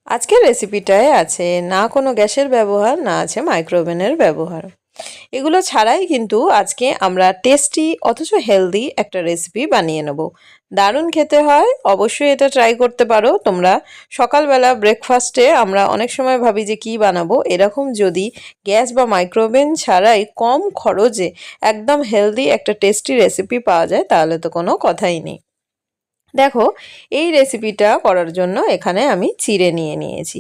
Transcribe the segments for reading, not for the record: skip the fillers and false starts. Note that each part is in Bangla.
আজকের রেসিপিটায় আছে না কোনো গ্যাসের ব্যবহার, না আছে মাইক্রোওভেনের ব্যবহার। এগুলো ছাড়াই কিন্তু আজকে আমরা টেস্টি অথচ হেলদি একটা রেসিপি বানিয়ে নেব। দারুণ খেতে হয়, অবশ্যই এটা ট্রাই করতে পারো তোমরা। সকালবেলা ব্রেকফাস্টে আমরা অনেক সময় ভাবি যে কী বানাবো, এরকম যদি গ্যাস বা মাইক্রোওভেন ছাড়াই কম খরচে একদম হেলদি একটা টেস্টি রেসিপি পাওয়া যায় তাহলে তো কোনো কথাই নেই। দেখো, এই রেসিপিটা করার জন্য এখানে আমি চিড়ে নিয়ে নিয়েছি।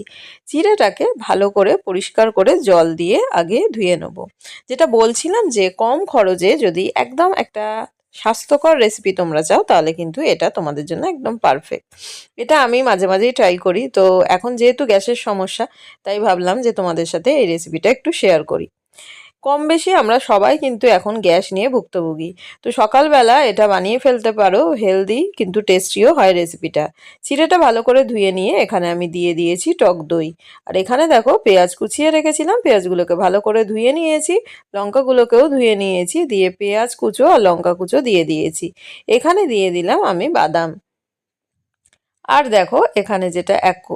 চিড়েটাকে ভালো করে পরিষ্কার করে জল দিয়ে আগে ধুয়ে নেব। যেটা বলছিলাম যে কম খরচে যদি একদম একটা স্বাস্থ্যকর রেসিপি তোমরা চাও তাহলে কিন্তু এটা তোমাদের জন্য একদম পারফেক্ট। এটা আমি মাঝে মাঝেই ট্রাই করি, তো এখন যেহেতু গ্যাসের সমস্যা তাই ভাবলাম যে তোমাদের সাথে এই রেসিপিটা একটু শেয়ার করি। কম বেশি আমরা সবাই কিন্তু এখন গ্যাস নিয়ে ভুক্তভোগী, তো সকালবেলা এটা বানিয়ে ফেলতে পারো। হেলদি কিন্তু টেস্টিও হয় রেসিপিটা। চিড়েটা ভালো করে ধুয়ে নিয়ে এখানে আমি দিয়ে দিয়েছি টক দই। আর এখানে দেখো পেঁয়াজ কুচিয়ে রেখেছিলাম, পেঁয়াজগুলোকে ভালো করে ধুয়ে নিয়েছি, লঙ্কাগুলোকেও ধুয়ে নিয়েছি, দিয়ে পেঁয়াজ কুচো আর লঙ্কা কুচো দিয়ে দিয়েছি। এখানে দিয়ে দিলাম আমি বাদাম। আর দেখো এখানে যেটা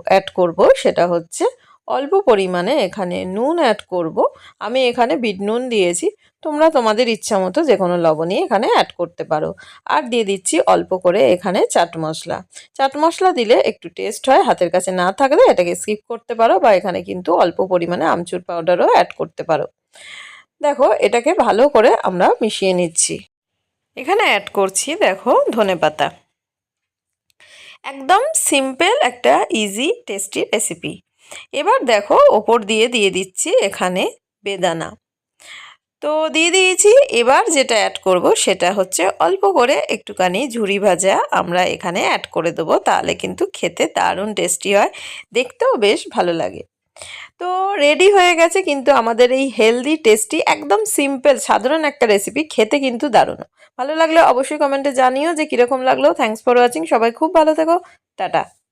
অ্যাড করব সেটা হচ্ছে অল্প পরিমাণে এখানে নুন অ্যাড করব। আমি এখানে বিট নুন দিয়েছি, তোমরা তোমাদের ইচ্ছা মতো যে কোনো লবণই এখানে অ্যাড করতে পারো। আর দিয়ে দিচ্ছি অল্প করে এখানে চাট মশলা। চাট মশলা দিলে একটু টেস্ট হয়, হাতের কাছে না থাকলে এটাকে স্কিপ করতে পারো, বা এখানে কিন্তু অল্প পরিমাণে আমচুর পাউডারও অ্যাড করতে পারো। দেখো এটাকে ভালো করে আমরা মিশিয়ে নিচ্ছি। এখানে অ্যাড করছি দেখো ধনেপাতা। একদম সিম্পল একটা ইজি টেস্টি রেসিপি। এবার দেখো ওপর দিয়ে দিচ্ছি এখানে বেদানা। তো দিয়ে দিয়েছি। এবার যেটা অ্যাড করব সেটা হচ্ছে অল্প করে একটুখানি ঝুরি ভাজা আমরা এখানে অ্যাড করে দেবো, তাহলে কিন্তু খেতে দারুণ টেস্টি হয়, দেখতেও বেশ ভালো লাগে। তো রেডি হয়ে গেছে কিন্তু আমাদের এই হেলদি টেস্টি একদম সিম্পল সাধারণ একটা রেসিপি, খেতে কিন্তু দারুণ। ভালো লাগলে অবশ্যই কমেন্টে জানিও যে কীরকম লাগলো। থ্যাঙ্কস ফর ওয়াচিং, সবাই খুব ভালো থেকো, টাটা।